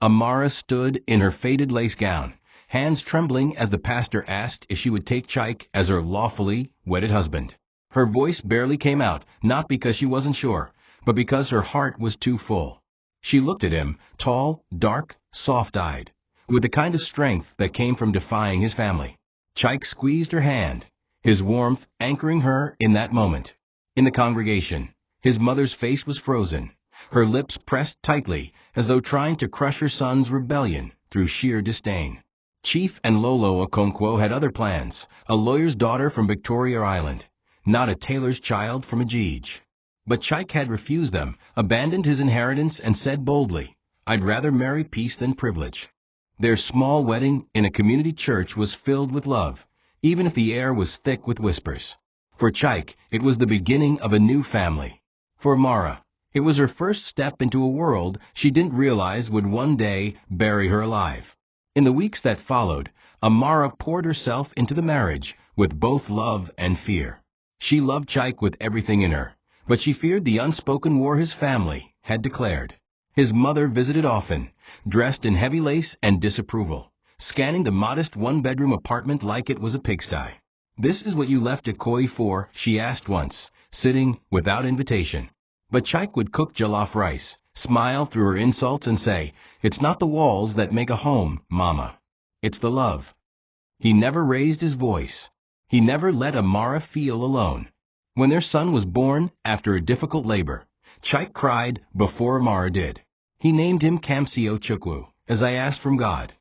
Amara stood in her faded lace gown, hands trembling as the pastor asked if she would take Chaik as her lawfully wedded husband. Her voice barely came out, not because she wasn't sure, but because her heart was too full. She looked at him, tall, dark, soft-eyed, with the kind of strength that came from defying his family. Chaik squeezed her hand, his warmth anchoring her in that moment. In the congregation, his mother's face was frozen, her lips pressed tightly as though trying to crush her son's rebellion through sheer disdain. Chief and Lolo Okonkwo had other plans, a lawyer's daughter from Victoria Island, not a tailor's child from Ajij. But Chaik had refused them, abandoned his inheritance, and said boldly, "I'd rather marry peace than privilege." Their small wedding in a community church was filled with love, even if the air was thick with whispers. For Chaik, it was the beginning of a new family. For Amara, it was her first step into a world she didn't realize would one day bury her alive. In the weeks that followed, Amara poured herself into the marriage with both love and fear. She loved Chaik with everything in her, but she feared the unspoken war his family had declared. His mother visited often, dressed in heavy lace and disapproval, scanning the modest one-bedroom apartment like it was a pigsty. "This is what you left Ikoyi for?" she asked once, sitting without invitation. But Chaik would cook jollof rice, smile through her insults, and say, "It's not the walls that make a home, Mama. It's the love." He never raised his voice. He never let Amara feel alone. When their son was born after a difficult labor, Chaik cried before Amara did. He named him Kamsio Chukwu, as I asked from God.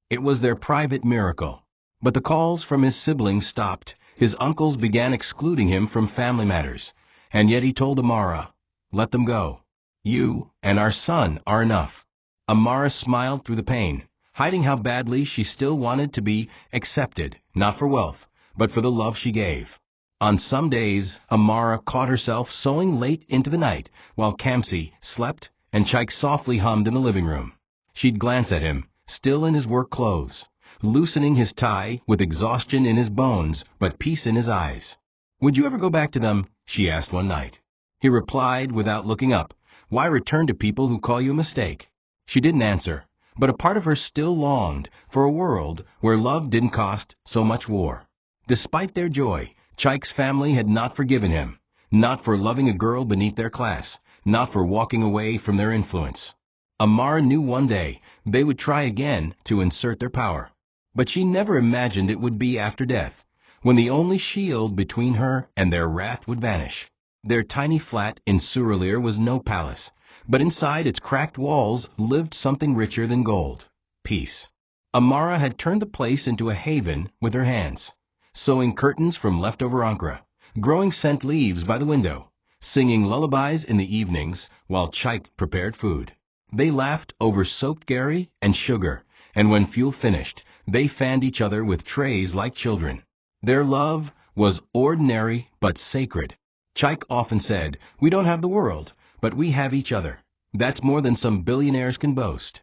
It was their private miracle. But the calls from his siblings stopped, his uncles began excluding him from family matters, and yet he told Amara, "Let them go. You and our son are enough." Amara smiled through the pain, hiding how badly she still wanted to be accepted, not for wealth, but for the love she gave. On some days, Amara caught herself sewing late into the night, while Kamsi slept and Chaik softly hummed in the living room. She'd glance at him, still in his work clothes, loosening his tie with exhaustion in his bones but peace in his eyes. "Would you ever go back to them?" she asked one night. He replied without looking up, "Why return to people who call you a mistake?" She didn't answer, but a part of her still longed for a world where love didn't cost so much war. Despite their joy, Chaik's family had not forgiven him, not for loving a girl beneath their class, not for walking away from their influence. Amara knew one day they would try again to insert their power. But she never imagined it would be after death, when the only shield between her and their wrath would vanish. Their tiny flat in Suralere was no palace, but inside its cracked walls lived something richer than gold: peace. Amara had turned the place into a haven with her hands, sewing curtains from leftover ankara, growing scent leaves by the window, singing lullabies in the evenings while Chaik prepared food. They laughed over soaked gari and sugar, and when fuel finished, they fanned each other with trays like children. Their love was ordinary but sacred. Chaik often said, "We don't have the world, but we have each other. That's more than some billionaires can boast."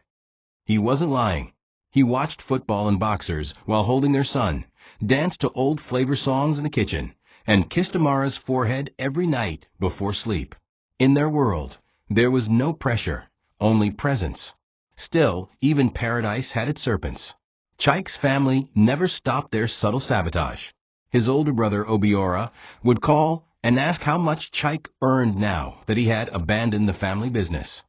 He wasn't lying. He watched football and boxers while holding their son, danced to old flavor songs in the kitchen, and kissed Amara's forehead every night before sleep. In their world, there was no pressure, only presence. Still, even paradise had its serpents. Chaik's family never stopped their subtle sabotage. His older brother Obiora would call and ask how much Chaik earned now that he had abandoned the family business.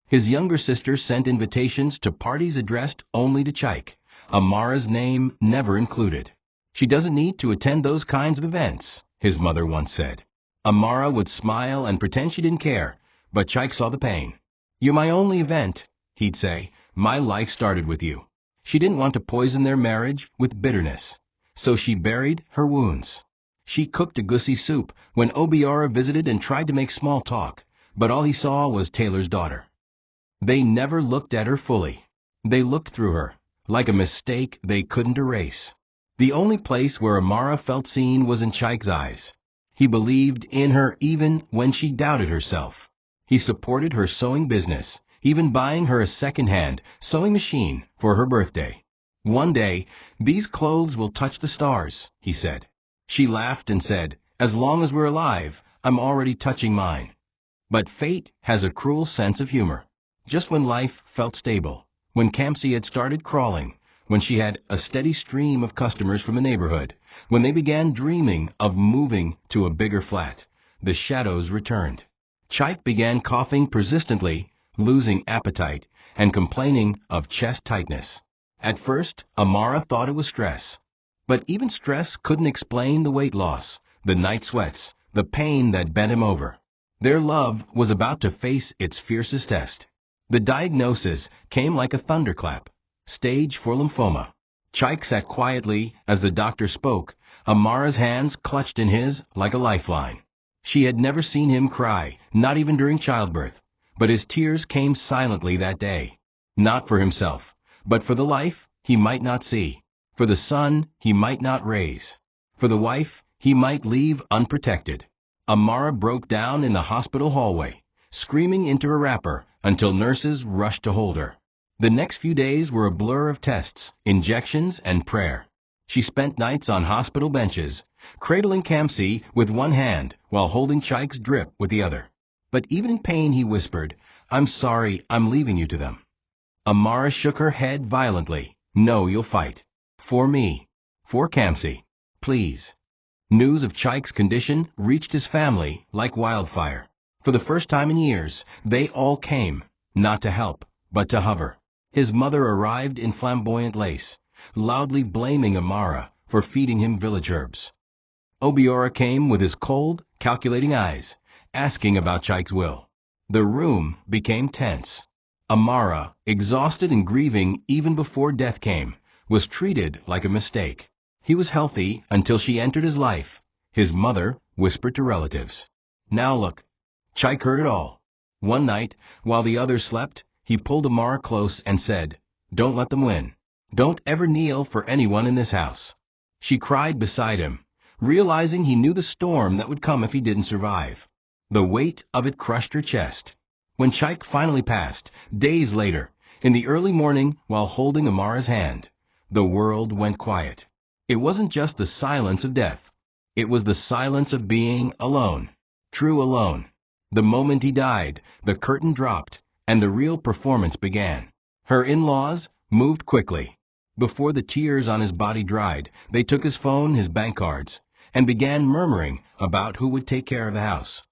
His younger sister sent invitations to parties addressed only to Chaik, Amara's name never included. "She doesn't need to attend those kinds of events," his mother once said. Amara would smile and pretend she didn't care, but Chaik saw the pain. "You're my only event," he'd say. "My life started with you." She didn't want to poison their marriage with bitterness, so she buried her wounds. She cooked egusi soup when Obiora visited and tried to make small talk, but all he saw was Taylor's daughter. They never looked at her fully. They looked through her, like a mistake they couldn't erase. The only place where Amara felt seen was in Chaik's eyes. He believed in her even when she doubted herself. He supported her sewing business, even buying her a second-hand sewing machine for her birthday. "One day, these clothes will touch the stars," he said. She laughed and said, "As long as we're alive, I'm already touching mine." But fate has a cruel sense of humor. Just when life felt stable, when Kamsi had started crawling, when she had a steady stream of customers from the neighborhood, when they began dreaming of moving to a bigger flat, the shadows returned. Chaik began coughing persistently, losing appetite, and complaining of chest tightness. At first, Amara thought it was stress. But even stress couldn't explain the weight loss, the night sweats, the pain that bent him over. Their love was about to face its fiercest test. The diagnosis came like a thunderclap. Stage 4 lymphoma. Chaik sat quietly as the doctor spoke, Amara's hands clutched in his like a lifeline. She had never seen him cry, not even during childbirth, but his tears came silently that day. Not for himself, but for the life he might not see, for the son he might not raise, for the wife he might leave unprotected. Amara broke down in the hospital hallway, screaming into her wrapper until nurses rushed to hold her. The next few days were a blur of tests, injections, and prayer. She spent nights on hospital benches, cradling Kamsi with one hand while holding Chaik's drip with the other. But even in pain he whispered, "I'm sorry, I'm leaving you to them." Amara shook her head violently. "No, you'll fight. For me. For Kamsi. Please." News of Chaik's condition reached his family like wildfire. For the first time in years, they all came, not to help, but to hover. His mother arrived in flamboyant lace, loudly blaming Amara for feeding him village herbs. Obiora came with his cold, calculating eyes, asking about Chaik's will. The room became tense. Amara, exhausted and grieving even before death came, was treated like a mistake. He was healthy until she entered his life. His mother whispered to relatives. Now look. Chaik heard it all. One night, while the others slept, he pulled Amara close and said, "Don't let them win. Don't ever kneel for anyone in this house." She cried beside him, realizing he knew the storm that would come if he didn't survive. The weight of it crushed her chest. When Chaik finally passed, days later, in the early morning while holding Amara's hand, the world went quiet. It wasn't just the silence of death. It was the silence of being alone. True alone. The moment he died, the curtain dropped, and the real performance began. Her in-laws moved quickly. Before the tears on his body dried, they took his phone, his bank cards, and began murmuring about who would take care of the house.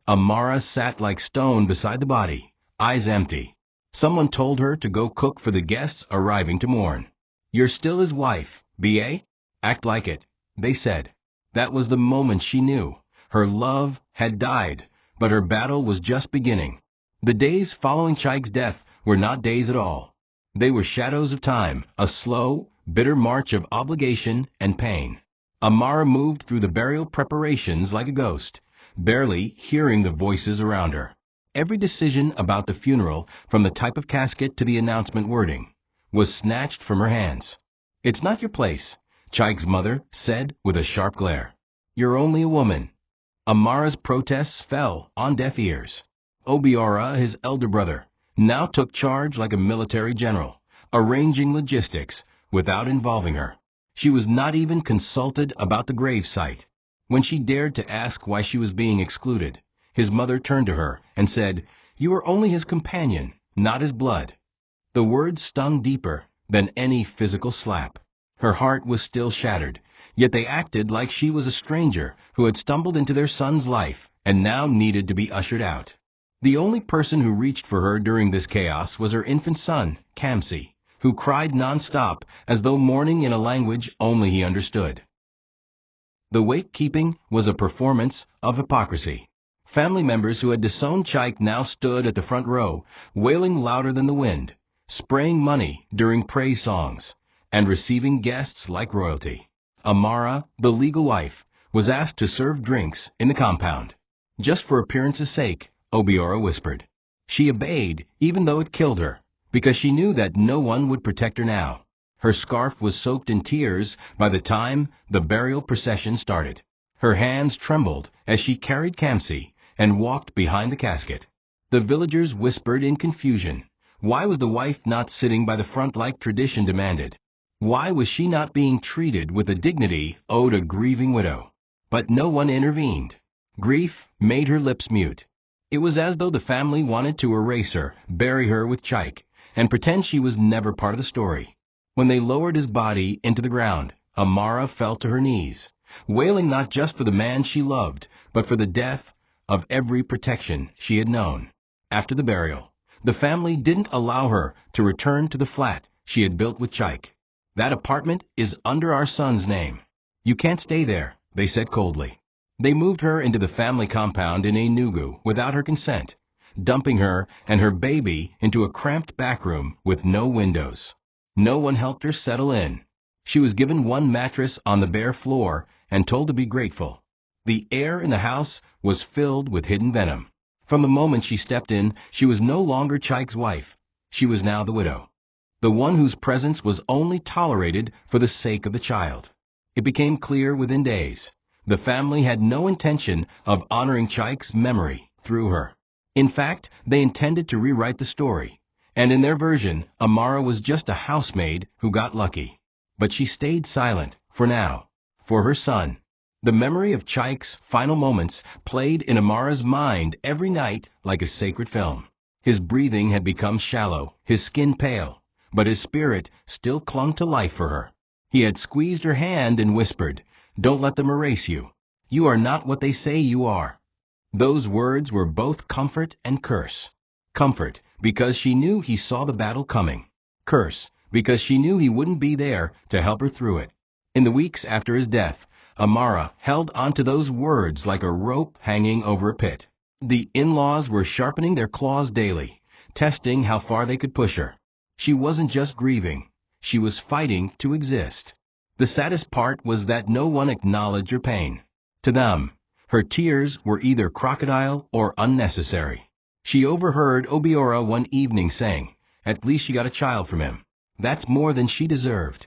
Amara sat like stone beside the body, eyes empty. Someone told her to go cook for the guests arriving to mourn. "You're still his wife, B.A.? Act like it," they said. That was the moment she knew. Her love had died, but her battle was just beginning. The days following Chaik's death were not days at all. They were shadows of time, a slow, bitter march of obligation and pain. Amara moved through the burial preparations like a ghost, barely hearing the voices around her. Every decision about the funeral, from the type of casket to the announcement wording, was snatched from her hands. "It's not your place," Chaik's mother said with a sharp glare. "You're only a woman." Amara's protests fell on deaf ears. Obiora, his elder brother, now took charge like a military general, arranging logistics without involving her. She was not even consulted about the grave site. When she dared to ask why she was being excluded, his mother turned to her and said, "You are only his companion, not his blood." The words stung deeper than any physical slap. Her heart was still shattered, yet they acted like she was a stranger who had stumbled into their son's life and now needed to be ushered out. The only person who reached for her during this chaos was her infant son, Kamsi, who cried non-stop as though mourning in a language only he understood. The wake-keeping was a performance of hypocrisy. Family members who had disowned Chaik now stood at the front row, wailing louder than the wind, spraying money during praise songs, and receiving guests like royalty. Amara, the legal wife, was asked to serve drinks in the compound. "Just for appearance's sake," Obiora whispered. She obeyed, even though it killed her, because she knew that no one would protect her now. Her scarf was soaked in tears by the time the burial procession started. Her hands trembled as she carried Kamsi and walked behind the casket. The villagers whispered in confusion. Why was the wife not sitting by the front like tradition demanded? Why was she not being treated with the dignity owed a grieving widow? But no one intervened. Grief made her lips mute. It was as though the family wanted to erase her, bury her with Chaik, and pretend she was never part of the story. When they lowered his body into the ground, Amara fell to her knees, wailing not just for the man she loved, but for the death of every protection she had known. After the burial, the family didn't allow her to return to the flat she had built with Chaik. "That apartment is under our son's name. You can't stay there," they said coldly. They moved her into the family compound in Enugu without her consent, dumping her and her baby into a cramped back room with no windows. No one helped her settle in. She was given one mattress on the bare floor and told to be grateful. The air in the house was filled with hidden venom. From the moment she stepped in, she was no longer Chaik's wife. She was now the widow, the one whose presence was only tolerated for the sake of the child. It became clear within days. The family had no intention of honoring Chaik's memory through her. In fact, they intended to rewrite the story, and in their version, Amara was just a housemaid who got lucky. But she stayed silent, for now, for her son. The memory of Chaik's final moments played in Amara's mind every night like a sacred film. His breathing had become shallow, his skin pale, but his spirit still clung to life for her. He had squeezed her hand and whispered, "Don't let them erase you. You are not what they say you are." Those words were both comfort and curse. Comfort, because she knew he saw the battle coming. Curse, because she knew he wouldn't be there to help her through it. In the weeks after his death, Amara held onto those words like a rope hanging over a pit. The in-laws were sharpening their claws daily, testing how far they could push her. She wasn't just grieving. She was fighting to exist. The saddest part was that no one acknowledged her pain. To them, her tears were either crocodile or unnecessary. She overheard Obiora one evening saying, "At least she got a child from him. That's more than she deserved."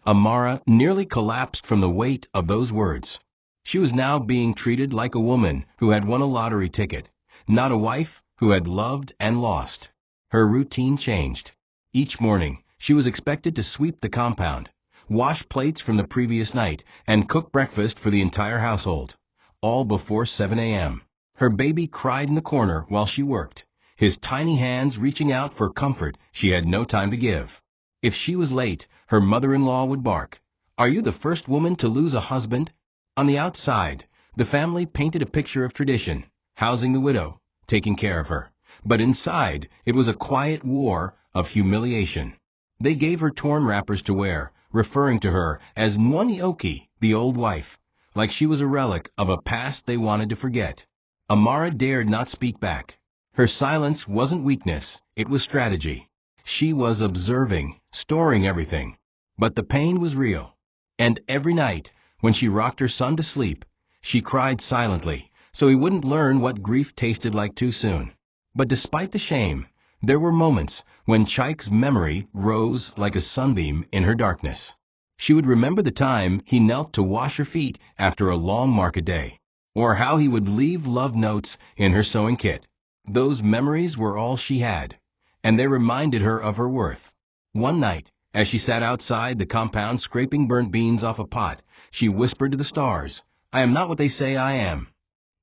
Amara nearly collapsed from the weight of those words. She was now being treated like a woman who had won a lottery ticket, not a wife who had loved and lost. Her routine changed. Each morning, she was expected to sweep the compound, wash plates from the previous night, and cook breakfast for the entire household, all before 7 a.m. Her baby cried in the corner while she worked, his tiny hands reaching out for comfort she had no time to give. If she was late, her mother-in-law would bark, "Are you the first woman to lose a husband?" On the outside, the family painted a picture of tradition, housing the widow, taking care of her. But inside, it was a quiet war of humiliation. They gave her torn wrappers to wear, referring to her as Nwanioki, the old wife, like she was a relic of a past they wanted to forget. Amara dared not speak back. Her silence wasn't weakness, it was strategy. She was observing, storing everything. But the pain was real. And every night, when she rocked her son to sleep, she cried silently, so he wouldn't learn what grief tasted like too soon. But despite the shame, there were moments when Chaik's memory rose like a sunbeam in her darkness. She would remember the time he knelt to wash her feet after a long market day, or how he would leave love notes in her sewing kit. Those memories were all she had, and they reminded her of her worth. One night, as she sat outside the compound scraping burnt beans off a pot, she whispered to the stars, "I am not what they say I am."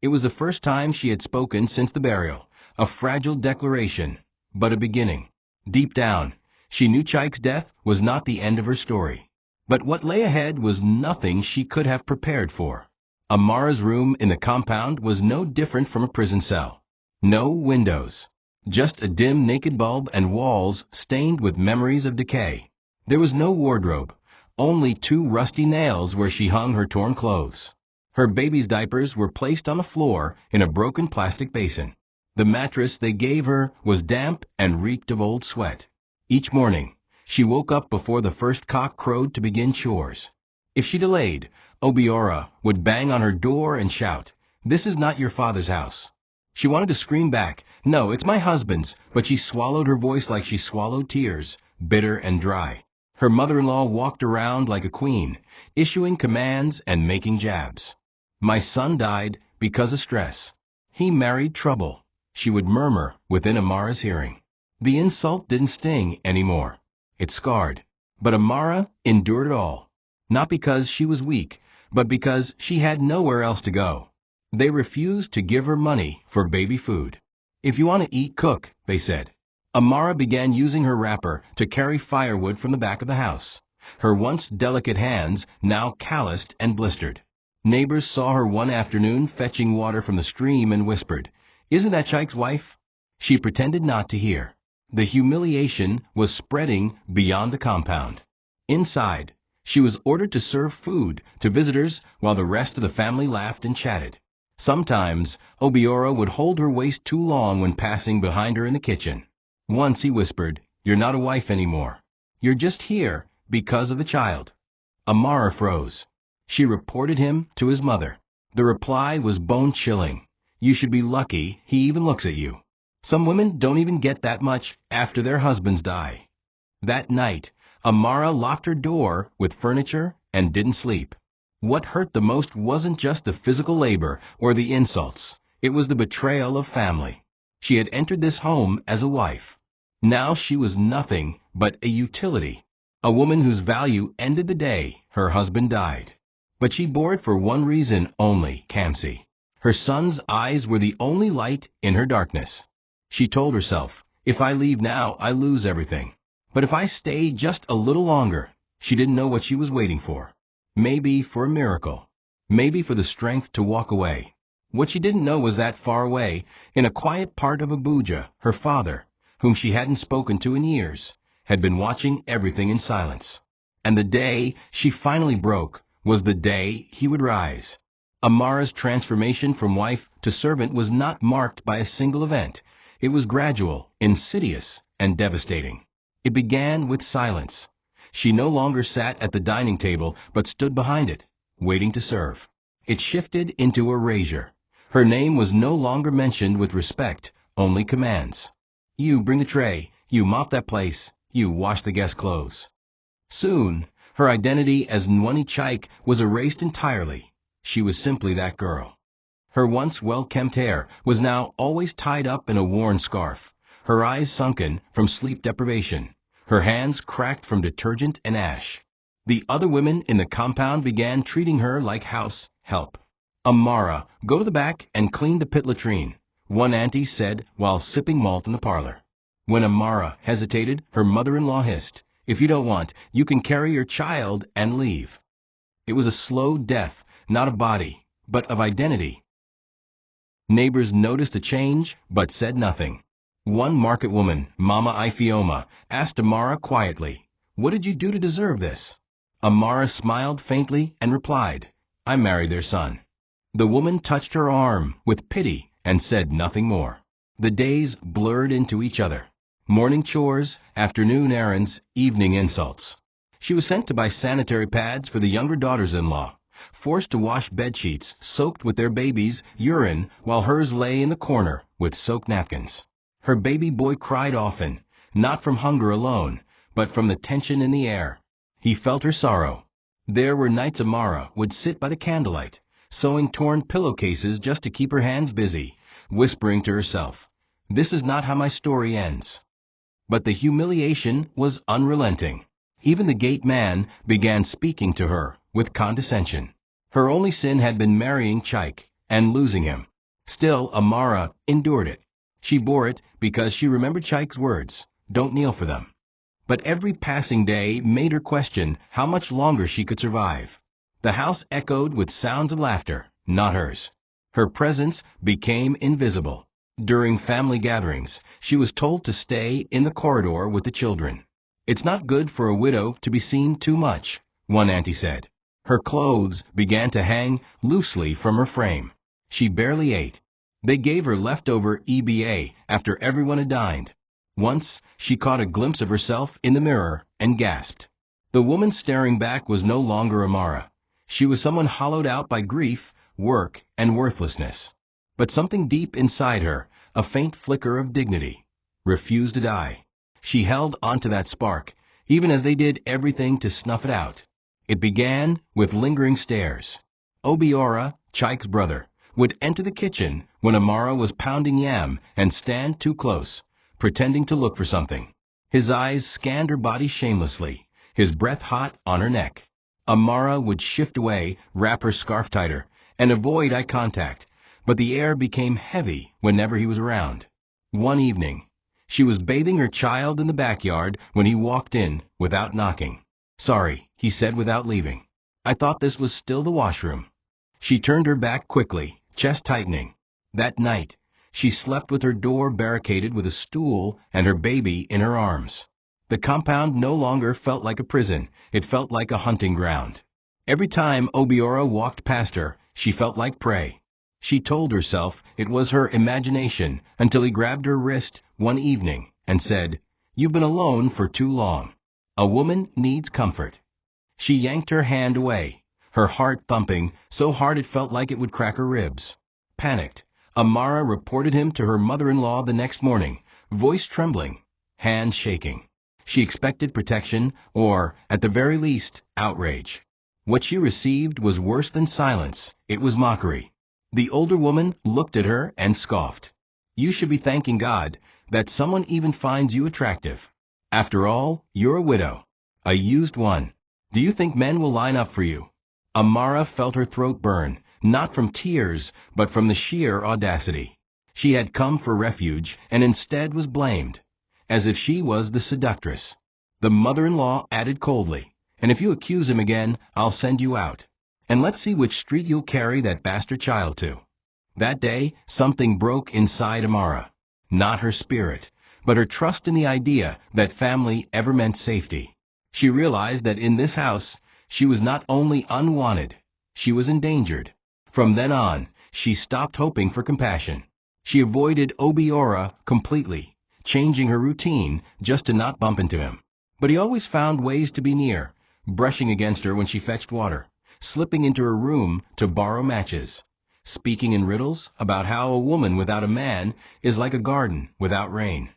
It was the first time she had spoken since the burial, a fragile declaration, but a beginning. Deep down, she knew Chaik's death was not the end of her story. But what lay ahead was nothing she could have prepared for. Amara's room in the compound was no different from a prison cell. No windows. Just a dim naked bulb and walls stained with memories of decay. There was no wardrobe, only 2 rusty nails where she hung her torn clothes. Her baby's diapers were placed on the floor in a broken plastic basin. The mattress they gave her was damp and reeked of old sweat. Each morning, she woke up before the first cock crowed to begin chores. If she delayed, Obiora would bang on her door and shout, "This is not your father's house." She wanted to scream back, "No, it's my husband's," but she swallowed her voice like she swallowed tears, bitter and dry. Her mother-in-law walked around like a queen, issuing commands and making jabs. "My son died because of stress. He married trouble," she would murmur within Amara's hearing. The insult didn't sting anymore. It scarred. But Amara endured it all. Not because she was weak, but because she had nowhere else to go. They refused to give her money for baby food. "If you want to eat, cook," they said. Amara began using her wrapper to carry firewood from the back of the house. Her once delicate hands now calloused and blistered. Neighbors saw her one afternoon fetching water from the stream and whispered, "Isn't that Chike's wife?" She pretended not to hear. The humiliation was spreading beyond the compound. Inside, she was ordered to serve food to visitors while the rest of the family laughed and chatted. Sometimes, Obiora would hold her waist too long when passing behind her in the kitchen. Once he whispered, "You're not a wife anymore. You're just here because of the child." Amara froze. She reported him to his mother. The reply was bone-chilling. "You should be lucky he even looks at you. Some women don't even get that much after their husbands die." That night, Amara locked her door with furniture and didn't sleep. What hurt the most wasn't just the physical labor or the insults. It was the betrayal of family. She had entered this home as a wife. Now she was nothing but a utility. A woman whose value ended the day her husband died. But she bore it for one reason only, Kamsi. Her son's eyes were the only light in her darkness. She told herself, "If I leave now, I lose everything. But if I stay just a little longer," she didn't know what she was waiting for. Maybe for a miracle. Maybe for the strength to walk away. What she didn't know was that far away, in a quiet part of Abuja, her father, whom she hadn't spoken to in years, had been watching everything in silence. And the day she finally broke was the day he would rise. Amara's transformation from wife to servant was not marked by a single event. It was gradual, insidious, and devastating. It began with silence. She no longer sat at the dining table, but stood behind it, waiting to serve. It shifted into erasure. Her name was no longer mentioned with respect, only commands. "You bring the tray, you mop that place, you wash the guest clothes." Soon, her identity as Nwani Chike was erased entirely. She was simply that girl. Her once well-kempt hair was now always tied up in a worn scarf, her eyes sunken from sleep deprivation, her hands cracked from detergent and ash. The other women in the compound began treating her like house help. "Amara, go to the back and clean the pit latrine," one auntie said while sipping malt in the parlor. When Amara hesitated, her mother-in-law hissed, "If you don't want, you can carry your child and leave." It was a slow death, not of body, but of identity. Neighbors noticed the change, but said nothing. One market woman, Mama Ifioma, asked Amara quietly, "What did you do to deserve this?" Amara smiled faintly and replied, "I married their son." The woman touched her arm with pity and said nothing more. The days blurred into each other. Morning chores, afternoon errands, evening insults. She was sent to buy sanitary pads for the younger daughters-in-law, forced to wash bedsheets soaked with their baby's urine while hers lay in the corner with soaked napkins. Her baby boy cried often, not from hunger alone, but from the tension in the air. He felt her sorrow. There were nights Amara would sit by the candlelight, sewing torn pillowcases just to keep her hands busy, whispering to herself, "This is not how my story ends." But the humiliation was unrelenting. Even the gate man began speaking to her with condescension. Her only sin had been marrying Chike and losing him. Still, Amara endured it. She bore it because she remembered Chike's words, "Don't kneel for them." But every passing day made her question how much longer she could survive. The house echoed with sounds of laughter, not hers. Her presence became invisible. During family gatherings, she was told to stay in the corridor with the children. "It's not good for a widow to be seen too much," one auntie said. Her clothes began to hang loosely from her frame. She barely ate. They gave her leftover EBA after everyone had dined. Once, she caught a glimpse of herself in the mirror and gasped. The woman staring back was no longer Amara. She was someone hollowed out by grief, work, and worthlessness. But something deep inside her, a faint flicker of dignity, refused to die. She held onto that spark, even as they did everything to snuff it out. It began with lingering stares. Obiora, Chike's brother, would enter the kitchen when Amara was pounding yam and stand too close, pretending to look for something. His eyes scanned her body shamelessly, his breath hot on her neck. Amara would shift away, wrap her scarf tighter, and avoid eye contact, but the air became heavy whenever he was around. One evening, She was bathing her child in the backyard when he walked in without knocking. "Sorry," he said without leaving. "I thought this was still the washroom." She turned her back quickly, chest tightening. That night, she slept with her door barricaded with a stool and her baby in her arms. The compound no longer felt like a prison, it felt like a hunting ground. Every time Obiora walked past her, she felt like prey. She told herself it was her imagination until he grabbed her wrist one evening and said, "You've been alone for too long. A woman needs comfort." She yanked her hand away, her heart thumping so hard it felt like it would crack her ribs. Panicked, Amara reported him to her mother-in-law the next morning, voice trembling, hand shaking. She expected protection, or, at the very least, outrage. What she received was worse than silence, it was mockery. The older woman looked at her and scoffed. "You should be thanking God that someone even finds you attractive. After all, you're a widow. A used one. Do you think men will line up for you?" Amara felt her throat burn, not from tears, but from the sheer audacity. She had come for refuge, and instead was blamed, as if she was the seductress. The mother-in-law added coldly, "And if you accuse him again, I'll send you out. And let's see which street you'll carry that bastard child to." That day, something broke inside Amara. Not her spirit, but her trust in the idea that family ever meant safety. She realized that in this house, she was not only unwanted, she was endangered. From then on, she stopped hoping for compassion. She avoided Obiora completely, changing her routine just to not bump into him. But he always found ways to be near, brushing against her when she fetched water, slipping into her room to borrow matches, speaking in riddles about how a woman without a man is like a garden without rain.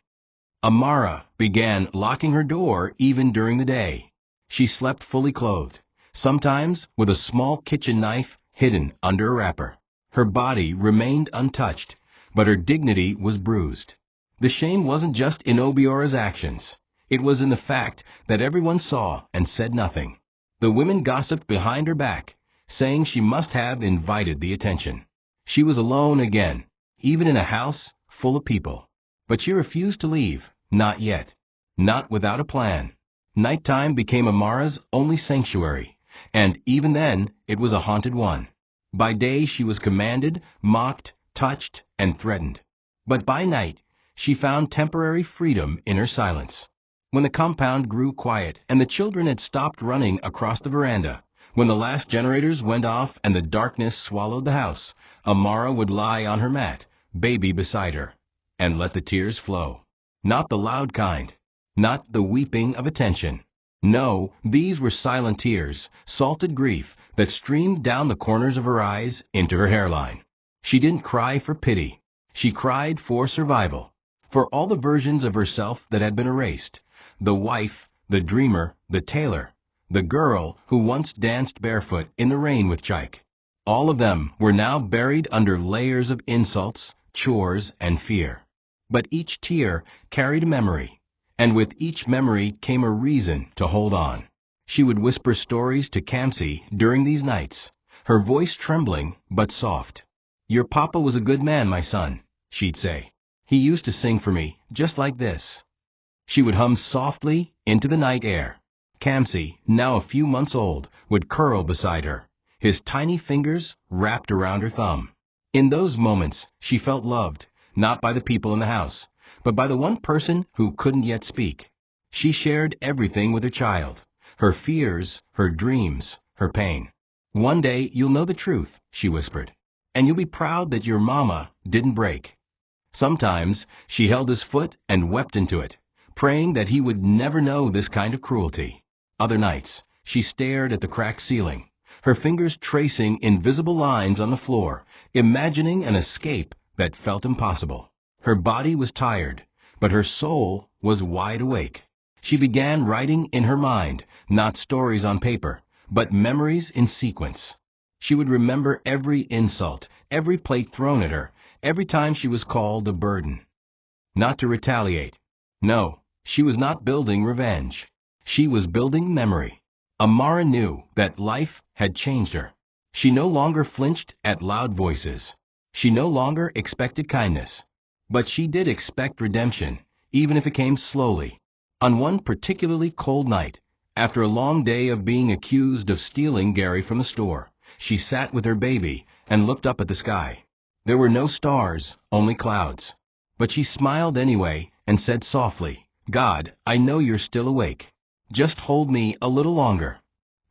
Amara began locking her door even during the day. She slept fully clothed, sometimes with a small kitchen knife hidden under a wrapper. Her body remained untouched, but her dignity was bruised. The shame wasn't just in Obiora's actions. It was in the fact that everyone saw and said nothing. The women gossiped behind her back, saying she must have invited the attention. She was alone again, even in a house full of people. But she refused to leave, not yet. Not without a plan. Nighttime became Amara's only sanctuary, and even then it was a haunted one. By day she was commanded, mocked, touched, and threatened. But by night she found temporary freedom in her silence. When the compound grew quiet and the children had stopped running across the veranda, when the last generators went off and the darkness swallowed the house, Amara would lie on her mat, baby beside her, and let the tears flow. Not the loud kind, not the weeping of attention. No, these were silent tears, salted grief that streamed down the corners of her eyes into her hairline. She didn't cry for pity. She cried for survival, for all the versions of herself that had been erased. The wife, the dreamer, the tailor, the girl who once danced barefoot in the rain with Chike. All of them were now buried under layers of insults, chores, and fear. But each tear carried a memory, and with each memory came a reason to hold on. She would whisper stories to Kamsi during these nights, her voice trembling but soft. "Your papa was a good man, my son," she'd say. "He used to sing for me, just like this." She would hum softly into the night air. Kamsi, now a few months old, would curl beside her, his tiny fingers wrapped around her thumb. In those moments, she felt loved, not by the people in the house, but by the one person who couldn't yet speak. She shared everything with her child, her fears, her dreams, her pain. "One day you'll know the truth," she whispered, "and you'll be proud that your mama didn't break." Sometimes she held his foot and wept into it, praying that he would never know this kind of cruelty. Other nights, she stared at the cracked ceiling, her fingers tracing invisible lines on the floor, imagining an escape that felt impossible. Her body was tired, but her soul was wide awake. She began writing in her mind, not stories on paper, but memories in sequence. She would remember every insult, every plate thrown at her, every time she was called a burden. Not to retaliate. No, she was not building revenge. She was building memory. Amara knew that life had changed her. She no longer flinched at loud voices. She no longer expected kindness. But she did expect redemption, even if it came slowly. On one particularly cold night, after a long day of being accused of stealing Gary from the store, she sat with her baby and looked up at the sky. There were no stars, only clouds. But she smiled anyway and said softly, "God, I know you're still awake. Just hold me a little longer."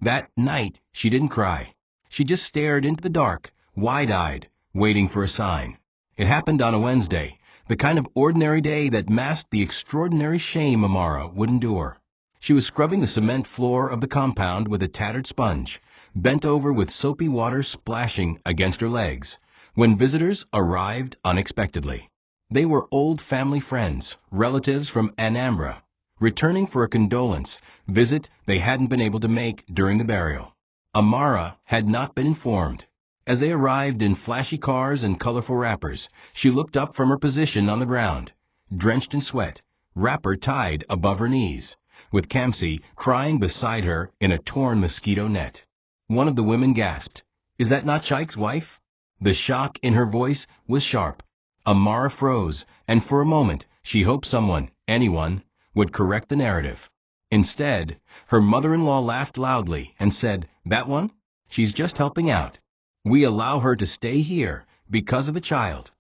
That night, she didn't cry. She just stared into the dark, wide-eyed, waiting for a sign. It happened on a Wednesday, the kind of ordinary day that masked the extraordinary shame Amara would endure. She was scrubbing the cement floor of the compound with a tattered sponge, bent over with soapy water splashing against her legs, when visitors arrived unexpectedly. They were old family friends, relatives from Amara, returning for a condolence visit they hadn't been able to make during the burial. Amara had not been informed. As they arrived in flashy cars and colorful wrappers, she looked up from her position on the ground, drenched in sweat, wrapper tied above her knees, with Kamsi crying beside her in a torn mosquito net. One of the women gasped, "Is that not Shaik's wife?" The shock in her voice was sharp. Amara froze, and for a moment she hoped someone, anyone, would correct the narrative. Instead, her mother-in-law laughed loudly and said, "That one? She's just helping out. We allow her to stay here because of the child."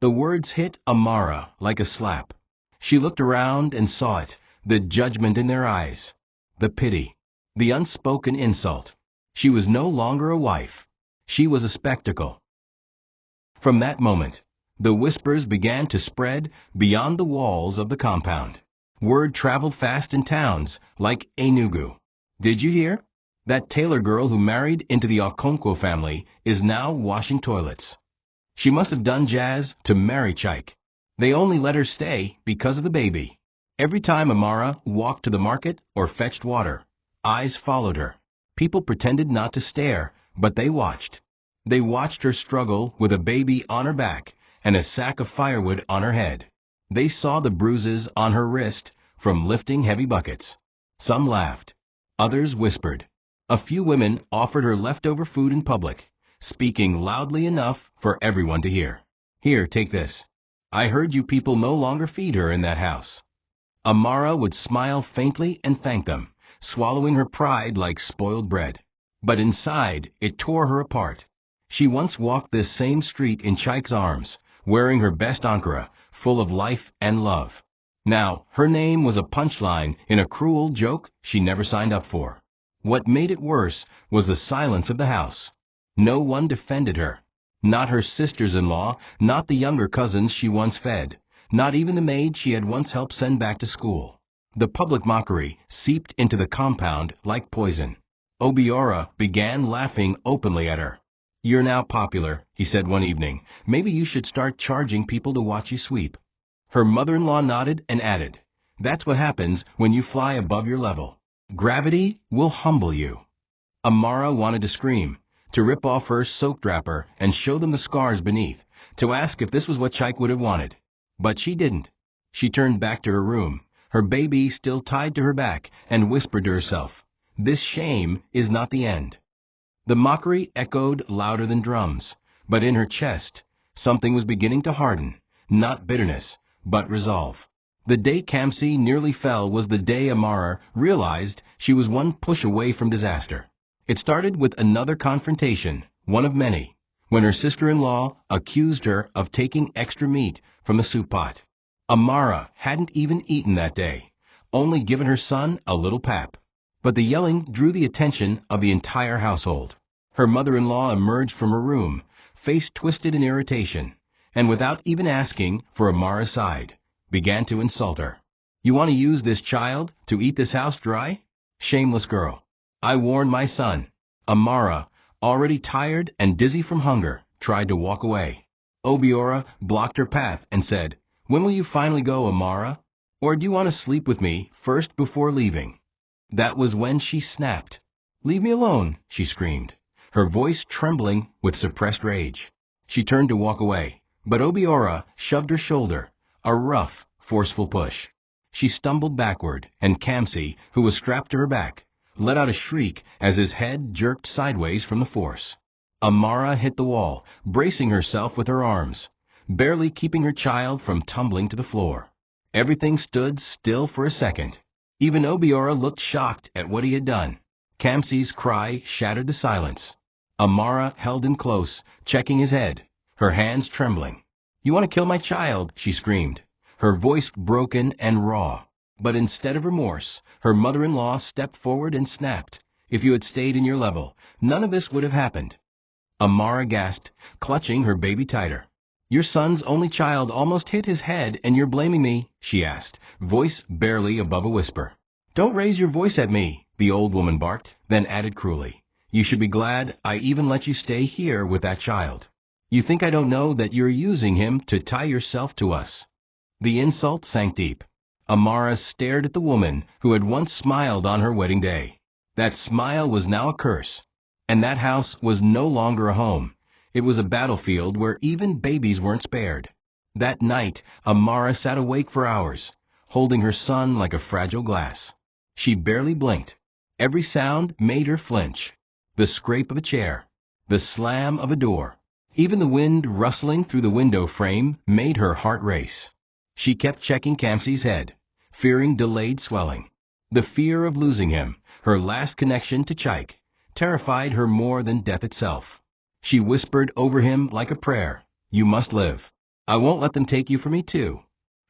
The words hit Amara like a slap. She looked around and saw it, the judgment in their eyes, the pity, the unspoken insult. She was no longer a wife. She was a spectacle. From that moment, the whispers began to spread beyond the walls of the compound. Word traveled fast in towns like Enugu. "Did you hear? That Taylor girl who married into the Okonkwo family is now washing toilets. She must have done jazz to marry Chike. They only let her stay because of the baby." Every time Amara walked to the market or fetched water, eyes followed her. People pretended not to stare, but they watched. They watched her struggle with a baby on her back and a sack of firewood on her head. They saw the bruises on her wrist from lifting heavy buckets. Some laughed. Others whispered. A few women offered her leftover food in public, speaking loudly enough for everyone to hear. "Here, take this. I heard you people no longer feed her in that house." Amara would smile faintly and thank them, swallowing her pride like spoiled bread. But inside, it tore her apart. She once walked this same street in Chike's arms, wearing her best Ankara, full of life and love. Now, her name was a punchline in a cruel joke she never signed up for. What made it worse was the silence of the house. No one defended her. Not her sisters-in-law, not the younger cousins she once fed, not even the maid she had once helped send back to school. The public mockery seeped into the compound like poison. Obiora began laughing openly at her. "You're now popular," he said one evening. "Maybe you should start charging people to watch you sweep." Her mother-in-law nodded and added, "That's what happens when you fly above your level. Gravity will humble you." Amara wanted to scream, to rip off her soaked wrapper and show them the scars beneath, to ask if this was what Chike would have wanted. But she didn't. She turned back to her room, her baby still tied to her back, and whispered to herself, "This shame is not the end." The mockery echoed louder than drums, but in her chest, something was beginning to harden, not bitterness, but resolve. The day Kamsi nearly fell was the day Amara realized she was one push away from disaster. It started with another confrontation, one of many, when her sister-in-law accused her of taking extra meat from the soup pot. Amara hadn't even eaten that day, only given her son a little pap. But the yelling drew the attention of the entire household. Her mother-in-law emerged from her room, face twisted in irritation, and without even asking for Amara's side, began to insult her. "You want to use this child to eat this house dry? Shameless girl. I warned my son." Amara, already tired and dizzy from hunger, tried to walk away. Obiora blocked her path and said, "When will you finally go, Amara? Or do you want to sleep with me first before leaving?" That was when she snapped. "Leave me alone," she screamed, her voice trembling with suppressed rage. She turned to walk away, but Obiora shoved her shoulder, a rough, forceful push. She stumbled backward, and Kamsi, who was strapped to her back, let out a shriek as his head jerked sideways from the force. Amara hit the wall, bracing herself with her arms, barely keeping her child from tumbling to the floor. Everything stood still for a second. Even Obiora looked shocked at what he had done. Kamsi's cry shattered the silence. Amara held him close, checking his head, her hands trembling. "You want to kill my child," she screamed, her voice broken and raw. But instead of remorse, her mother-in-law stepped forward and snapped, "If you had stayed in your level, none of this would have happened." Amara gasped, clutching her baby tighter. "Your son's only child almost hit his head and you're blaming me?" she asked, voice barely above a whisper. "Don't raise your voice at me," the old woman barked, then added cruelly, "You should be glad I even let you stay here with that child. You think I don't know that you're using him to tie yourself to us?" The insult sank deep. Amara stared at the woman who had once smiled on her wedding day. That smile was now a curse. And that house was no longer a home. It was a battlefield where even babies weren't spared. That night, Amara sat awake for hours, holding her son like a fragile glass. She barely blinked. Every sound made her flinch. The scrape of a chair, the slam of a door, even the wind rustling through the window frame made her heart race. She kept checking Kamsi's head, fearing delayed swelling. The fear of losing him, her last connection to Chike, terrified her more than death itself. She whispered over him like a prayer, "You must live. I won't let them take you from me too."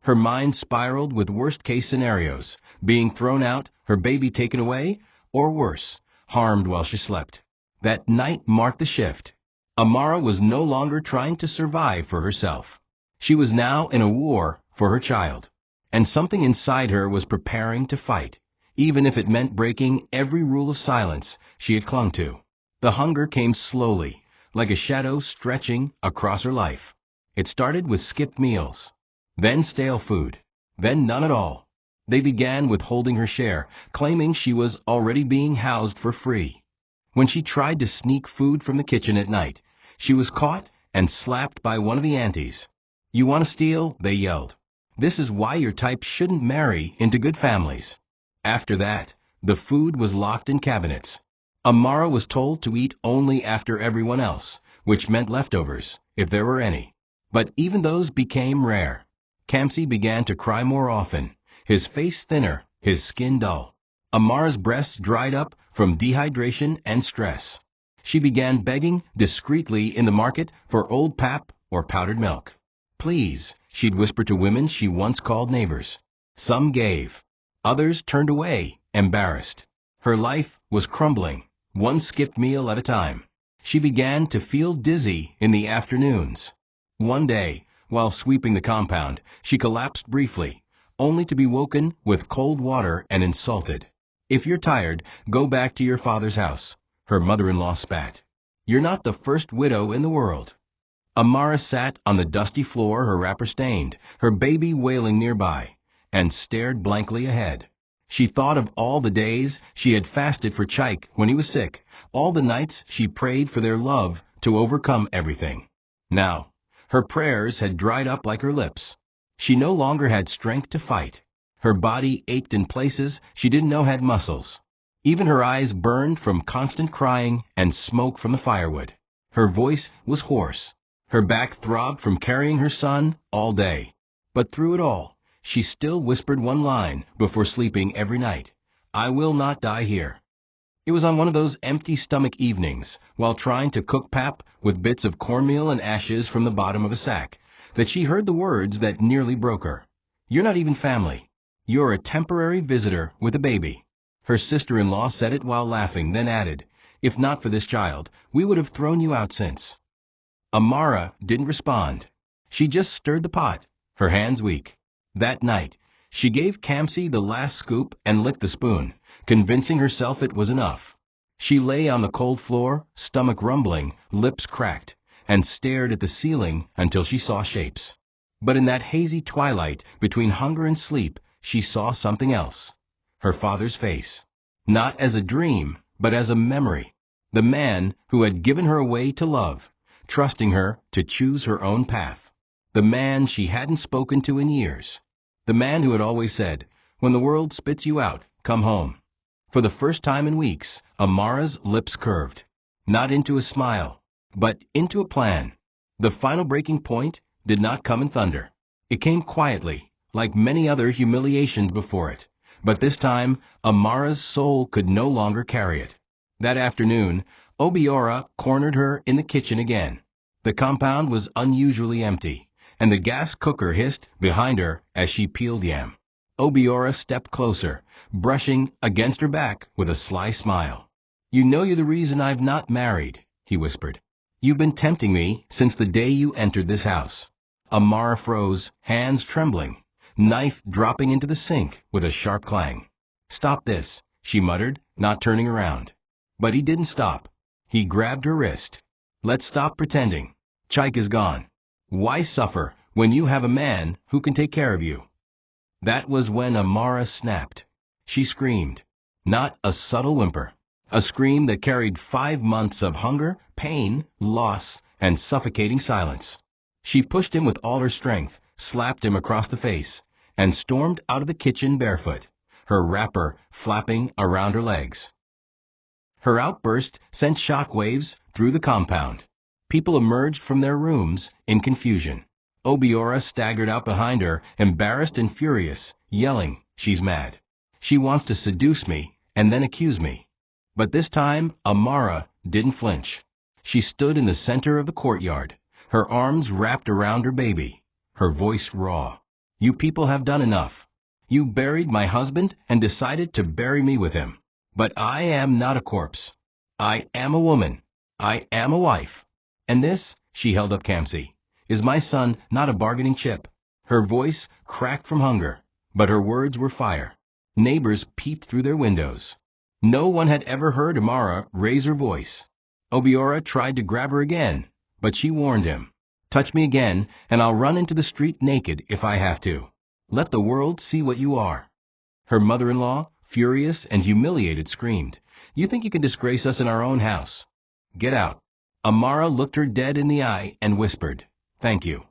Her mind spiraled with worst-case scenarios, being thrown out, her baby taken away, or worse, harmed while she slept. That night marked the shift. Amara was no longer trying to survive for herself. She was now in a war for her child. And something inside her was preparing to fight, even if it meant breaking every rule of silence she had clung to. The hunger came slowly, like a shadow stretching across her life. It started with skipped meals, then stale food, then none at all. They began withholding her share, claiming she was already being housed for free. When she tried to sneak food from the kitchen at night, she was caught and slapped by one of the aunties. "You want to steal?" they yelled. "This is why your type shouldn't marry into good families." After that, the food was locked in cabinets. Amara was told to eat only after everyone else, which meant leftovers, if there were any. But even those became rare. Kamsi began to cry more often, his face thinner, his skin dull. Amara's breasts dried up from dehydration and stress. She began begging discreetly in the market for old pap or powdered milk. "Please," she'd whisper to women she once called neighbors. Some gave. Others turned away, embarrassed. Her life was crumbling, one skipped meal at a time. She began to feel dizzy in the afternoons. One day, while sweeping the compound, she collapsed briefly, only to be woken with cold water and insulted. "If you're tired, go back to your father's house," her mother-in-law spat. "You're not the first widow in the world." Amara sat on the dusty floor, her wrapper stained, her baby wailing nearby, and stared blankly ahead. She thought of all the days she had fasted for Chike when he was sick, all the nights she prayed for their love to overcome everything. Now, her prayers had dried up like her lips. She no longer had strength to fight. Her body ached in places she didn't know had muscles. Even her eyes burned from constant crying and smoke from the firewood. Her voice was hoarse. Her back throbbed from carrying her son all day. But through it all, she still whispered one line before sleeping every night, "I will not die here." It was on one of those empty-stomach evenings, while trying to cook pap with bits of cornmeal and ashes from the bottom of a sack, that she heard the words that nearly broke her. "You're not even family. You're a temporary visitor with a baby." Her sister-in-law said it while laughing, then added, "If not for this child, we would have thrown you out since." Amara didn't respond. She just stirred the pot, her hands weak. That night, she gave Kamsi the last scoop and licked the spoon, convincing herself it was enough. She lay on the cold floor, stomach rumbling, lips cracked, and stared at the ceiling until she saw shapes. But in that hazy twilight between hunger and sleep, she saw something else. Her father's face. Not as a dream, but as a memory. The man who had given her away to love, trusting her to choose her own path. The man she hadn't spoken to in years. The man who had always said, "When the world spits you out, come home." For the first time in weeks, Amara's lips curved. Not into a smile, but into a plan. The final breaking point did not come in thunder. It came quietly, like many other humiliations before it. But this time, Amara's soul could no longer carry it. That afternoon, Obiora cornered her in the kitchen again. The compound was unusually empty, and the gas cooker hissed behind her as she peeled yam. Obiora stepped closer, brushing against her back with a sly smile. "You know you're the reason I've not married," he whispered. "You've been tempting me since the day you entered this house." Amara froze, hands trembling, knife dropping into the sink with a sharp clang. "Stop this," she muttered, not turning around. But he didn't stop. He grabbed her wrist. "Let's stop pretending. Chike is gone. Why suffer when you have a man who can take care of you?" That was when Amara snapped. She screamed. Not a subtle whimper. A scream that carried 5 months of hunger, pain, loss, and suffocating silence. She pushed him with all her strength, slapped him across the face, and stormed out of the kitchen barefoot, her wrapper flapping around her legs. Her outburst sent shockwaves through the compound. People emerged from their rooms in confusion. Obiora staggered out behind her, embarrassed and furious, yelling, "She's mad. She wants to seduce me and then accuse me." But this time, Amara didn't flinch. She stood in the center of the courtyard, her arms wrapped around her baby, her voice raw. "You people have done enough. You buried my husband and decided to bury me with him. But I am not a corpse. I am a woman. I am a wife. And this," she held up Kamsi, "is my son, not a bargaining chip." Her voice cracked from hunger, but her words were fire. Neighbors peeped through their windows. No one had ever heard Amara raise her voice. Obiora tried to grab her again, but she warned him. "Touch me again, and I'll run into the street naked if I have to. Let the world see what you are." Her mother-in-law, furious and humiliated, screamed, "You think you can disgrace us in our own house? Get out." Amara looked her dead in the eye and whispered, "Thank you."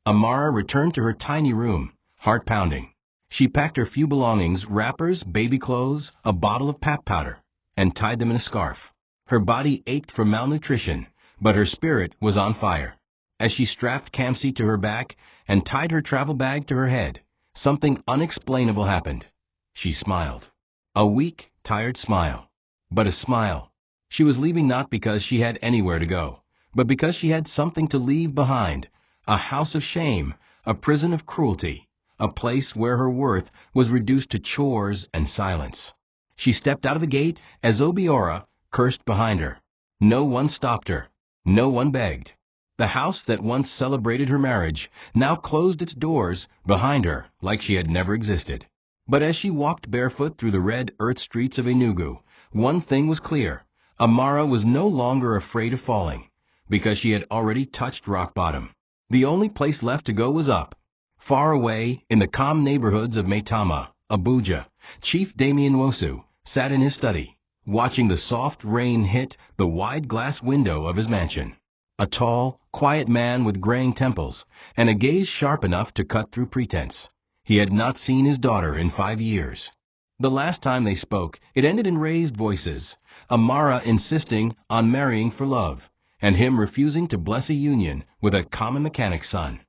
Amara returned to her tiny room, heart pounding. She packed her few belongings, wrappers, baby clothes, a bottle of pap powder, and tied them in a scarf. Her body ached from malnutrition, but her spirit was on fire. As she strapped Kamsi to her back and tied her travel bag to her head, something unexplainable happened. She smiled. A weak, tired smile. But a smile. She was leaving not because she had anywhere to go, but because she had something to leave behind. A house of shame, a prison of cruelty, a place where her worth was reduced to chores and silence. She stepped out of the gate as Obiora cursed behind her. No one stopped her. No one begged. The house that once celebrated her marriage now closed its doors behind her like she had never existed. But as she walked barefoot through the red earth streets of Enugu, one thing was clear. Amara was no longer afraid of falling, because she had already touched rock bottom. The only place left to go was up. Far away, in the calm neighborhoods of Maitama, Abuja, Chief Damien Wosu sat in his study, watching the soft rain hit the wide glass window of his mansion. A tall, quiet man with graying temples, and a gaze sharp enough to cut through pretense. He had not seen his daughter in 5 years. The last time they spoke, it ended in raised voices, Amara insisting on marrying for love, and him refusing to bless a union with a common mechanic's son.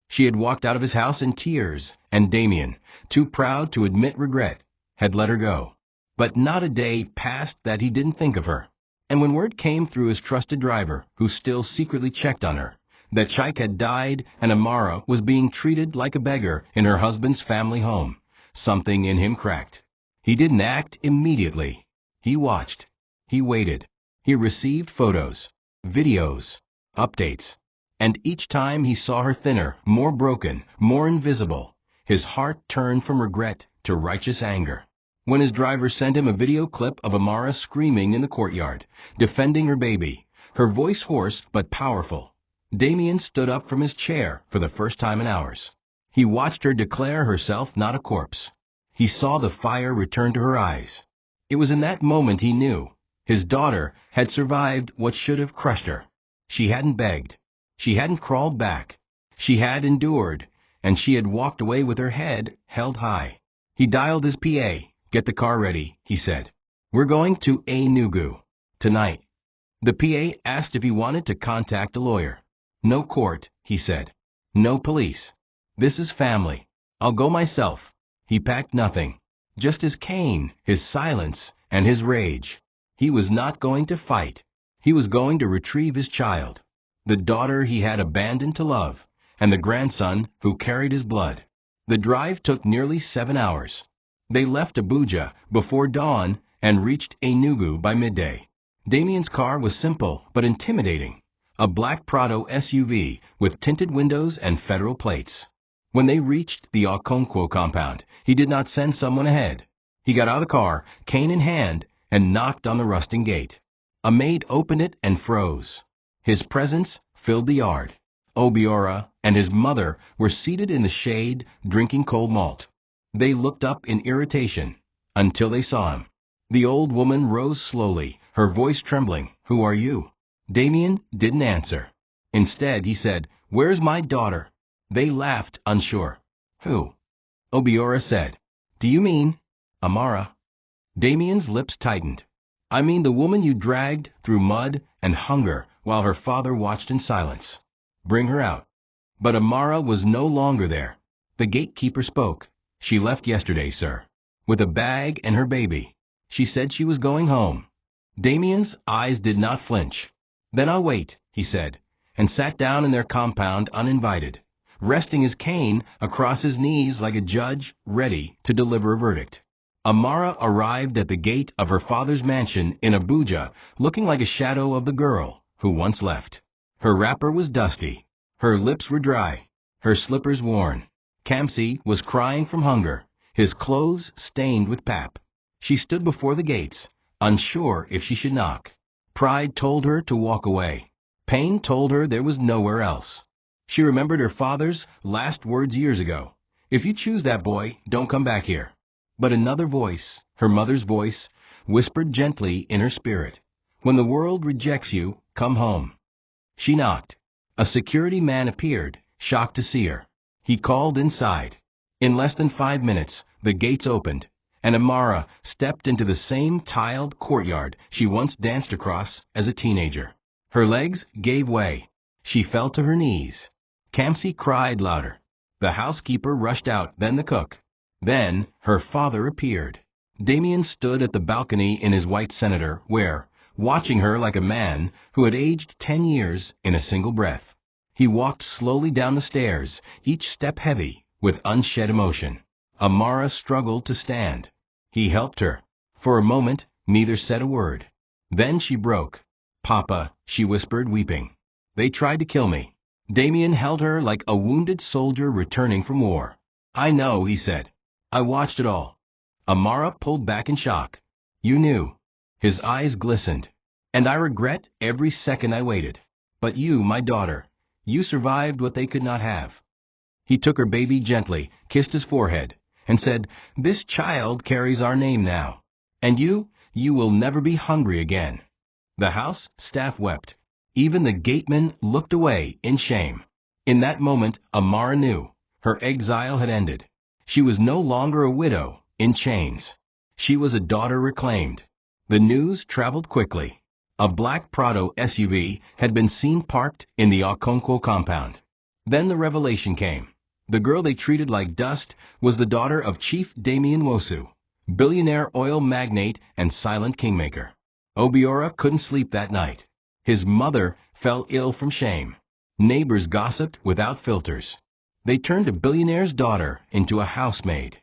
She had walked out of his house in tears, and Damien, too proud to admit regret, had let her go. But not a day passed that he didn't think of her. And when word came through his trusted driver, who still secretly checked on her, that Chike had died and Amara was being treated like a beggar in her husband's family home, something in him cracked. He didn't act immediately. He watched. He waited. He received photos, videos, updates. And each time he saw her thinner, more broken, more invisible, his heart turned from regret to righteous anger. When his driver sent him a video clip of Amara screaming in the courtyard, defending her baby, her voice hoarse but powerful, Damien stood up from his chair for the first time in hours. He watched her declare herself not a corpse. He saw the fire return to her eyes. It was in that moment he knew. His daughter had survived what should have crushed her. She hadn't begged. She hadn't crawled back. She had endured, and she had walked away with her head held high. He dialed his PA. "Get the car ready," he said. "We're going to Enugu tonight." The PA asked if he wanted to contact a lawyer. "No court," he said. "No police. This is family. I'll go myself. He packed nothing. Just his cane, his silence, and his rage. He was not going to fight. He was going to retrieve his child. The daughter he had abandoned to love, and the grandson who carried his blood. The drive took nearly 7 hours. They left Abuja before dawn and reached Enugu by midday. Damien's car was simple but intimidating. A black Prado SUV with tinted windows and federal plates. When they reached the Okonkwo compound, he did not send someone ahead. He got out of the car, cane in hand, and knocked on the rusting gate. A maid opened it and froze. His presence filled the yard. Obiora and his mother were seated in the shade, drinking cold malt. They looked up in irritation, until they saw him. The old woman rose slowly, her voice trembling. "Who are you?" Damien didn't answer. Instead, he said, "Where's my daughter?" They laughed, unsure. "Who?" Obiora said. "Do you mean Amara?" Damien's lips tightened. "I mean the woman you dragged through mud and hunger while her father watched in silence. Bring her out." But Amara was no longer there. The gatekeeper spoke. "She left yesterday, sir, with a bag and her baby. She said she was going home." Damien's eyes did not flinch. "Then I'll wait," he said, and sat down in their compound uninvited, resting his cane across his knees like a judge ready to deliver a verdict. Amara arrived at the gate of her father's mansion in Abuja looking like a shadow of the girl who once left. Her wrapper was dusty. Her lips were dry. Her slippers worn. Kamsi was crying from hunger, his clothes stained with pap. She stood before the gates, unsure if she should knock. Pride told her to walk away. Pain told her there was nowhere else. She remembered her father's last words years ago. "If you choose that boy, don't come back here." But another voice, her mother's voice, whispered gently in her spirit, "When the world rejects you, come home." She knocked. A security man appeared, shocked to see her. He called inside. In less than 5 minutes, the gates opened, and Amara stepped into the same tiled courtyard she once danced across as a teenager. Her legs gave way. She fell to her knees. Kamsi cried louder. The housekeeper rushed out, then the cook. Then her father appeared. Damien stood at the balcony in his white senator, where, watching her like a man who had aged 10 years in a single breath. He walked slowly down the stairs, each step heavy with unshed emotion. Amara struggled to stand. He helped her. For a moment, neither said a word. Then she broke. "Papa," she whispered, weeping. "They tried to kill me." Damien held her like a wounded soldier returning from war. "I know," he said. "I watched it all." Amara pulled back in shock. "You knew." His eyes glistened. "And I regret every second I waited. But you, my daughter, you survived what they could not have." He took her baby gently, kissed his forehead, and said, "This child carries our name now. And you will never be hungry again." The house staff wept. Even the gateman looked away in shame. In that moment, Amara knew. Her exile had ended. She was no longer a widow in chains. She was a daughter reclaimed. The news traveled quickly. A black Prado SUV had been seen parked in the Okonkwo compound. Then the revelation came. The girl they treated like dust was the daughter of Chief Damien Wosu, billionaire oil magnate and silent kingmaker. Obiora couldn't sleep that night. His mother fell ill from shame. Neighbors gossiped without filters. They turned a billionaire's daughter into a housemaid.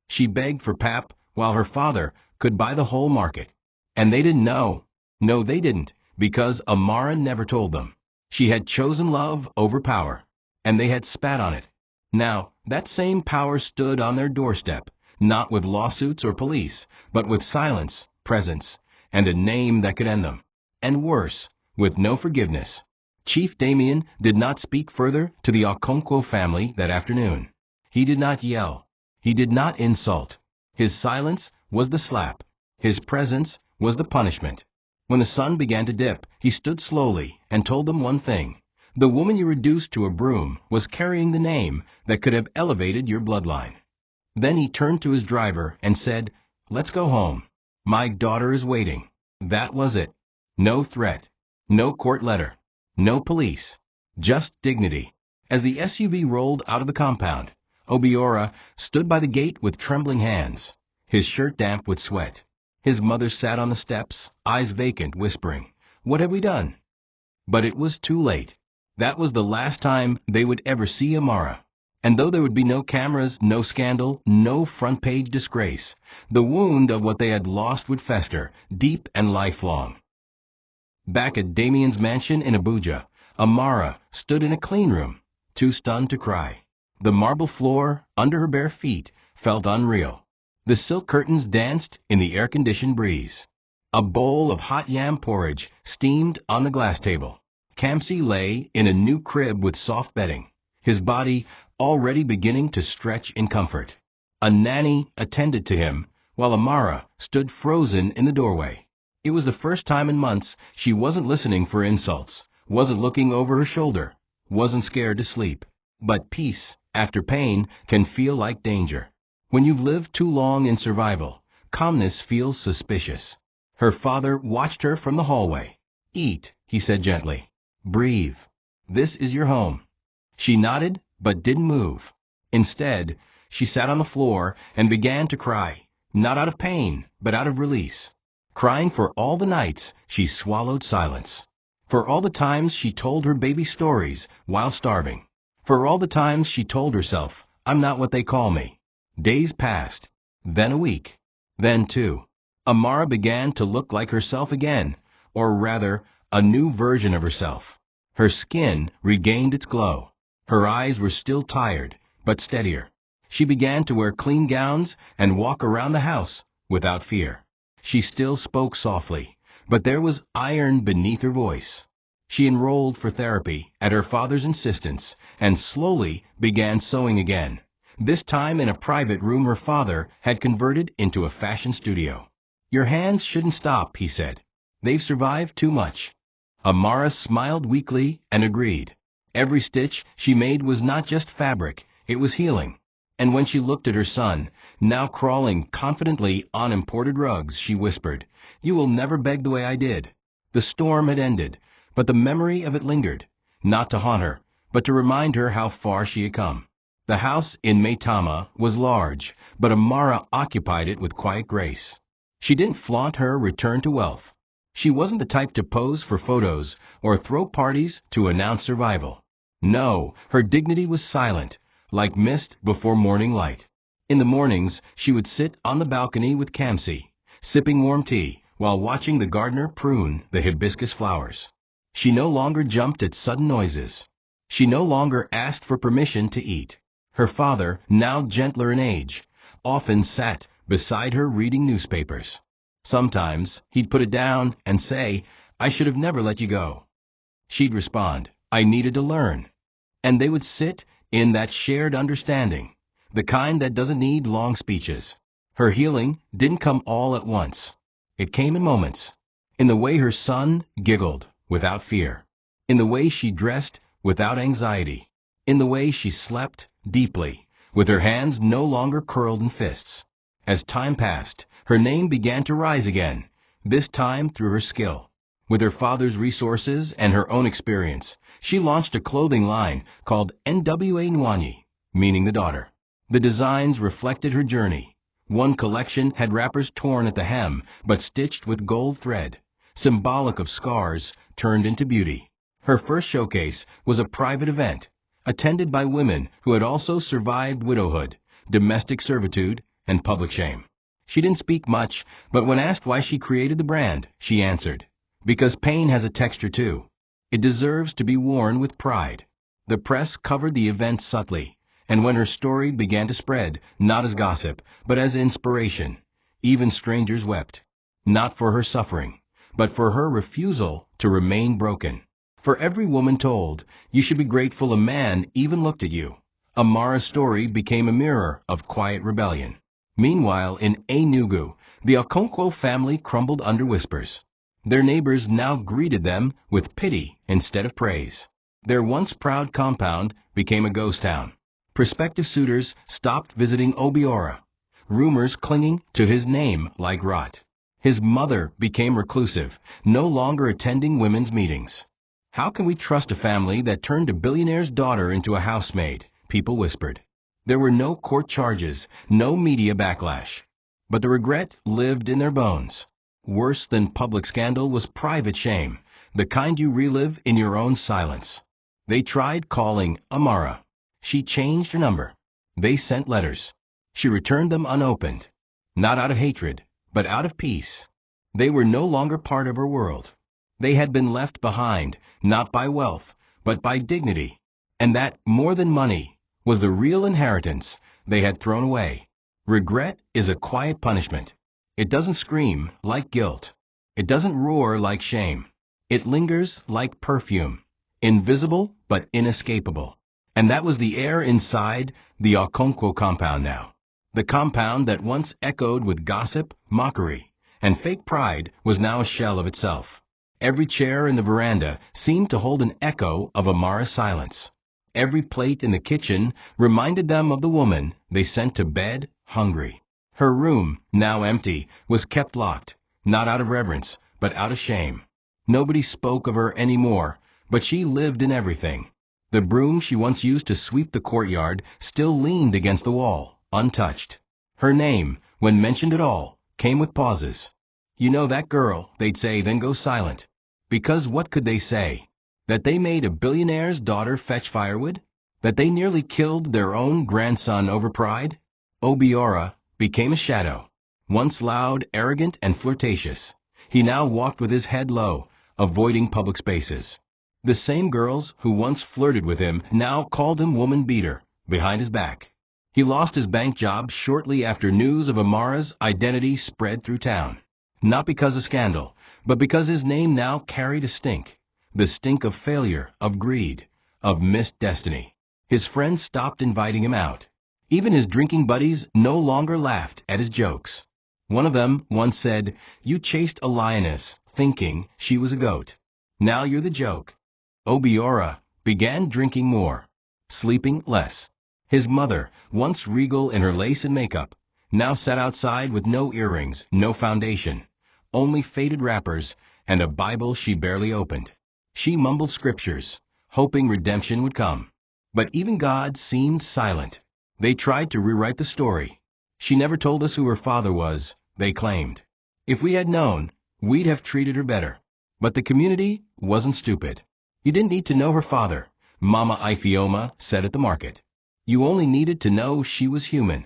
She begged for pap while her father could buy the whole market. And they didn't know. No, they didn't, because Amara never told them. She had chosen love over power, and they had spat on it. Now, that same power stood on their doorstep, not with lawsuits or police, but with silence, presence, and a name that could end them. And worse, with no forgiveness. Chief Damien did not speak further to the Okonkwo family that afternoon. He did not yell. He did not insult. His silence was the slap. His presence was the punishment. When the sun began to dip, he stood slowly and told them one thing. The woman you reduced to a broom was carrying the name that could have elevated your bloodline. Then he turned to his driver and said, "Let's go home. My daughter is waiting." That was it. No threat. No court letter. No police. Just dignity. As the SUV rolled out of the compound, Obiora stood by the gate with trembling hands, his shirt damp with sweat. His mother sat on the steps, eyes vacant, whispering, "What have we done?" But it was too late. That was the last time they would ever see Amara. And though there would be no cameras, no scandal, no front-page disgrace, the wound of what they had lost would fester, deep and lifelong. Back at Damien's mansion in Abuja, Amara stood in a clean room, too stunned to cry. The marble floor, under her bare feet, felt unreal. The silk curtains danced in the air-conditioned breeze. A bowl of hot yam porridge steamed on the glass table. Kamsi lay in a new crib with soft bedding, his body already beginning to stretch in comfort. A nanny attended to him, while Amara stood frozen in the doorway. It was the first time in months she wasn't listening for insults, wasn't looking over her shoulder, wasn't scared to sleep. But peace, after pain, can feel like danger. When you've lived too long in survival, calmness feels suspicious. Her father watched her from the hallway. "Eat," he said gently. "Breathe. This is your home." She nodded, but didn't move. Instead, she sat on the floor and began to cry, not out of pain, but out of release. Crying for all the nights she swallowed silence. For all the times she told her baby stories while starving. For all the times she told herself, "I'm not what they call me." Days passed, then a week, then two. Amara began to look like herself again, or rather, a new version of herself. Her skin regained its glow. Her eyes were still tired, but steadier. She began to wear clean gowns and walk around the house without fear. She still spoke softly, but there was iron beneath her voice. She enrolled for therapy at her father's insistence and slowly began sewing again, this time in a private room her father had converted into a fashion studio. "Your hands shouldn't stop," he said. "They've survived too much." Amara smiled weakly and agreed. Every stitch she made was not just fabric, it was healing. And when she looked at her son, now crawling confidently on imported rugs, she whispered, "You will never beg the way I did." The storm had ended, but the memory of it lingered, not to haunt her, but to remind her how far she had come. The house in Maitama was large, but Amara occupied it with quiet grace. She didn't flaunt her return to wealth. She wasn't the type to pose for photos or throw parties to announce survival. No, her dignity was silent, like mist before morning light. In the mornings, she would sit on the balcony with Kamsi, sipping warm tea, while watching the gardener prune the hibiscus flowers. She no longer jumped at sudden noises. She no longer asked for permission to eat. Her father, now gentler in age, often sat beside her reading newspapers. Sometimes he'd put it down and say, "I should have never let you go." She'd respond, "I needed to learn." And they would sit in that shared understanding, the kind that doesn't need long speeches. Her healing didn't come all at once. It came in moments, in the way her son giggled without fear, in the way she dressed without anxiety, in the way she slept deeply, with her hands no longer curled in fists. As time passed, her name began to rise again, this time through her skill. With her father's resources and her own experience, she launched a clothing line called NWA Nwanyi, meaning the daughter. The designs reflected her journey. One collection had wrappers torn at the hem, but stitched with gold thread, symbolic of scars turned into beauty. Her first showcase was a private event, attended by women who had also survived widowhood, domestic servitude, and public shame. She didn't speak much, but when asked why she created the brand, she answered, "Because pain has a texture too. It deserves to be worn with pride." The press covered the event subtly, and when her story began to spread, not as gossip, but as inspiration, even strangers wept, not for her suffering, but for her refusal to remain broken. For every woman told, "You should be grateful a man even looked at you," Amara's story became a mirror of quiet rebellion. Meanwhile, in Enugu, the Okonkwo family crumbled under whispers. Their neighbors now greeted them with pity instead of praise. Their once proud compound became a ghost town. Prospective suitors stopped visiting Obiora, rumors clinging to his name like rot. His mother became reclusive, no longer attending women's meetings. "How can we trust a family that turned a billionaire's daughter into a housemaid?" people whispered. There were no court charges, no media backlash. But the regret lived in their bones. Worse than public scandal was private shame, the kind you relive in your own silence. They tried calling Amara. She changed her number. They sent letters. She returned them unopened. Not out of hatred, but out of peace. They were no longer part of her world. They had been left behind, not by wealth, but by dignity. And that, more than money, was the real inheritance they had thrown away. Regret is a quiet punishment. It doesn't scream like guilt. It doesn't roar like shame. It lingers like perfume, invisible but inescapable. And that was the air inside the Okonkwo compound now. The compound that once echoed with gossip, mockery, and fake pride was now a shell of itself. Every chair in the veranda seemed to hold an echo of Amara's silence. Every plate in the kitchen reminded them of the woman they sent to bed hungry. Her room, now empty, was kept locked, not out of reverence, but out of shame. Nobody spoke of her anymore, but she lived in everything. The broom she once used to sweep the courtyard still leaned against the wall, untouched. Her name, when mentioned at all, came with pauses. "You know that girl," they'd say, then go silent. Because what could they say? That they made a billionaire's daughter fetch firewood? That they nearly killed their own grandson over pride? Obiora became a shadow. Once loud, arrogant, and flirtatious, he now walked with his head low, avoiding public spaces. The same girls who once flirted with him now called him woman beater, behind his back. He lost his bank job shortly after news of Amara's identity spread through town. Not because of scandal, but because his name now carried a stink. The stink of failure, of greed, of missed destiny. His friends stopped inviting him out. Even his drinking buddies no longer laughed at his jokes. One of them once said, "You chased a lioness, thinking she was a goat. Now you're the joke." Obiora began drinking more, sleeping less. His mother, once regal in her lace and makeup, now sat outside with no earrings, no foundation, only faded wrappers, and a Bible she barely opened. She mumbled scriptures, hoping redemption would come. But even God seemed silent. They tried to rewrite the story. "She never told us who her father was," they claimed. "If we had known, we'd have treated her better." But the community wasn't stupid. "You didn't need to know her father," Mama Ifioma said at the market. "You only needed to know she was human."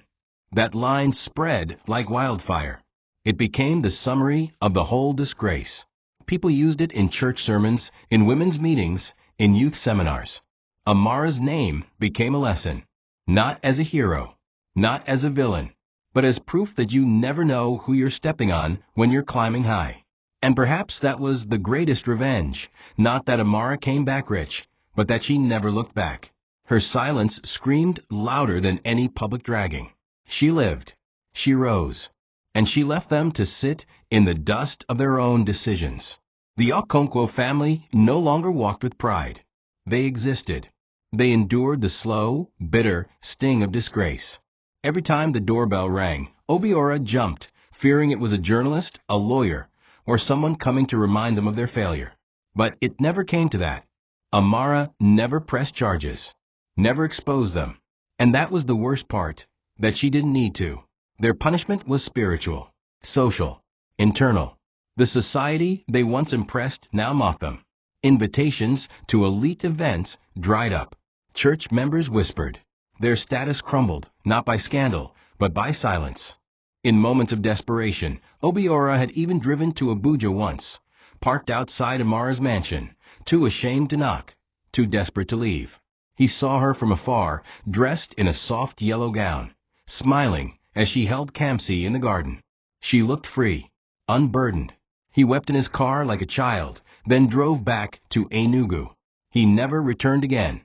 That line spread like wildfire. It became the summary of the whole disgrace. People used it in church sermons, in women's meetings, in youth seminars. Amara's name became a lesson. Not as a hero, not as a villain, but as proof that you never know who you're stepping on when you're climbing high. And perhaps that was the greatest revenge, not that Amara came back rich, but that she never looked back. Her silence screamed louder than any public dragging. She lived, she rose, and she left them to sit in the dust of their own decisions. The Okonkwo family no longer walked with pride. They existed. They endured the slow, bitter sting of disgrace. Every time the doorbell rang, Obiora jumped, fearing it was a journalist, a lawyer, or someone coming to remind them of their failure. But it never came to that. Amara never pressed charges, never exposed them. And that was the worst part, that she didn't need to. Their punishment was spiritual, social, internal. The society they once impressed now mocked them. Invitations to elite events dried up. Church members whispered. Their status crumbled, not by scandal, but by silence. In moments of desperation, Obiora had even driven to Abuja once, parked outside Amara's mansion, too ashamed to knock, too desperate to leave. He saw her from afar, dressed in a soft yellow gown, smiling as she held Kamsi in the garden. She looked free, unburdened. He wept in his car like a child, then drove back to Enugu. He never returned again.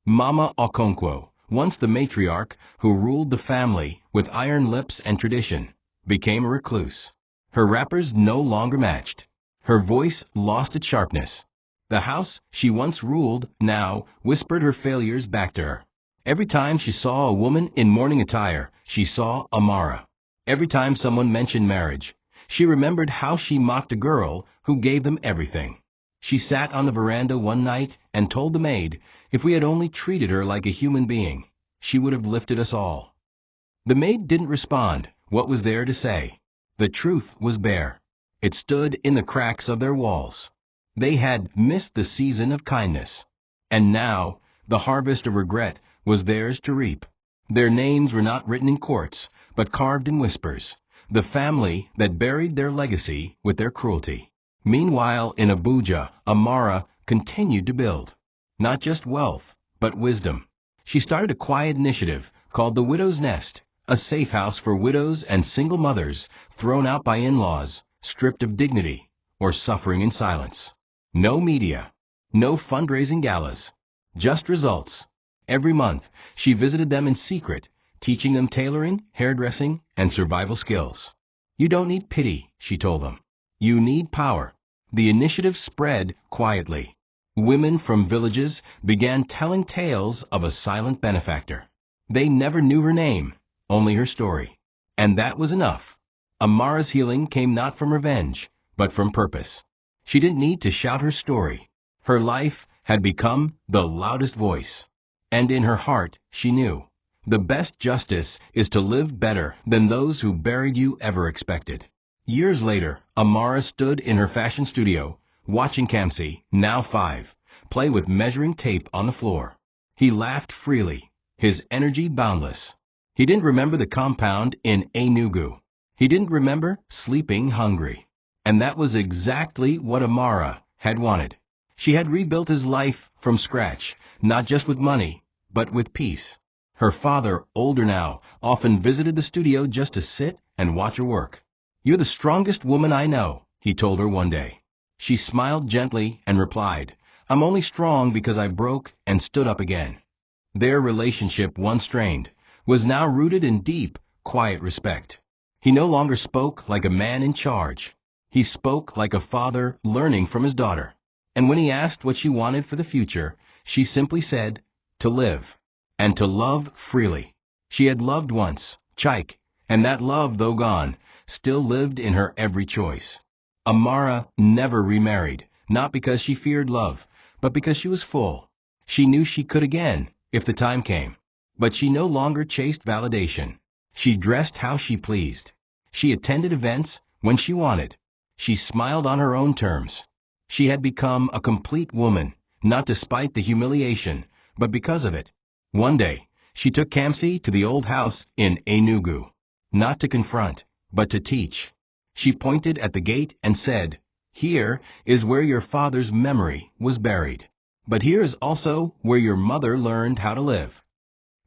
Mama Okonkwo, once the matriarch who ruled the family with iron lips and tradition, became a recluse. Her wrappers no longer matched. Her voice lost its sharpness. The house she once ruled now whispered her failures back to her. Every time she saw a woman in mourning attire, she saw Amara. Every time someone mentioned marriage, she remembered how she mocked a girl who gave them everything. She sat on the veranda one night and told the maid, if we had only treated her like a human being, she would have lifted us all. The maid didn't respond. What was there to say? The truth was bare. It stood in the cracks of their walls. They had missed the season of kindness. And now, the harvest of regret was theirs to reap. Their names were not written in courts, but carved in whispers. The family that buried their legacy with their cruelty. Meanwhile, in Abuja, Amara continued to build. Not just wealth, but wisdom. She started a quiet initiative called the Widow's Nest, a safe house for widows and single mothers thrown out by in-laws, stripped of dignity, or suffering in silence. No media. No fundraising galas. Just results. Every month, she visited them in secret, teaching them tailoring, hairdressing, and survival skills. You don't need pity, she told them. You need power. The initiative spread quietly. Women from villages began telling tales of a silent benefactor. They never knew her name, only her story. And that was enough. Amara's healing came not from revenge, but from purpose. She didn't need to shout her story. Her life had become the loudest voice. And in her heart, she knew. The best justice is to live better than those who buried you ever expected. Years later, Amara stood in her fashion studio, watching Kamsi, now 5, play with measuring tape on the floor. He laughed freely, his energy boundless. He didn't remember the compound in Enugu. He didn't remember sleeping hungry. And that was exactly what Amara had wanted. She had rebuilt his life from scratch, not just with money, but with peace. Her father, older now, often visited the studio just to sit and watch her work. "You're the strongest woman I know," he told her one day. She smiled gently and replied, "I'm only strong because I broke and stood up again." Their relationship, once strained, was now rooted in deep, quiet respect. He no longer spoke like a man in charge. He spoke like a father learning from his daughter. And when he asked what she wanted for the future, she simply said, to live. And to love freely. She had loved once, Chike, and that love, though gone, still lived in her every choice. Amara never remarried, not because she feared love, but because she was full. She knew she could again, if the time came. But she no longer chased validation. She dressed how she pleased. She attended events when she wanted. She smiled on her own terms. She had become a complete woman, not despite the humiliation, but because of it. One day, she took Kamsi to the old house in Enugu, not to confront, but to teach. She pointed at the gate and said, "Here is where your father's memory was buried. But here is also where your mother learned how to live."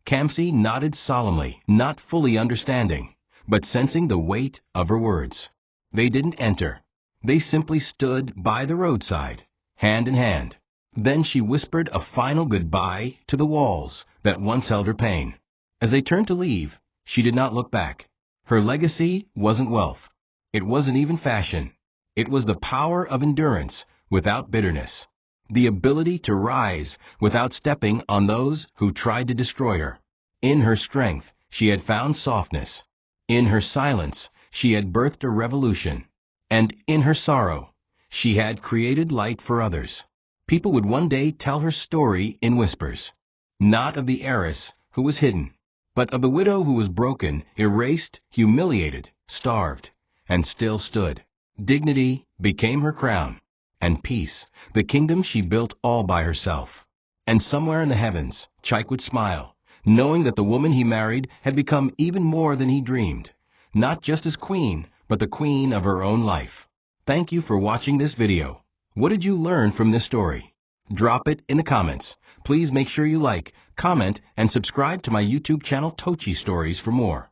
Kamsi nodded solemnly, not fully understanding, but sensing the weight of her words. They didn't enter. They simply stood by the roadside, hand in hand. Then she whispered a final goodbye to the walls that once held her pain. As they turned to leave, she did not look back. Her legacy wasn't wealth. It wasn't even fashion. It was the power of endurance without bitterness. The ability to rise without stepping on those who tried to destroy her. In her strength, she had found softness. In her silence, she had birthed a revolution. And in her sorrow, she had created light for others. People would one day tell her story in whispers. Not of the heiress who was hidden, but of the widow who was broken, erased, humiliated, starved, and still stood. Dignity became her crown, and peace, the kingdom she built all by herself. And somewhere in the heavens, Chike would smile, knowing that the woman he married had become even more than he dreamed, not just as queen, but the queen of her own life. Thank you for watching this video. What did you learn from this story? Drop it in the comments. Please make sure you like, comment, and subscribe to my YouTube channel TOCHI Stories for more.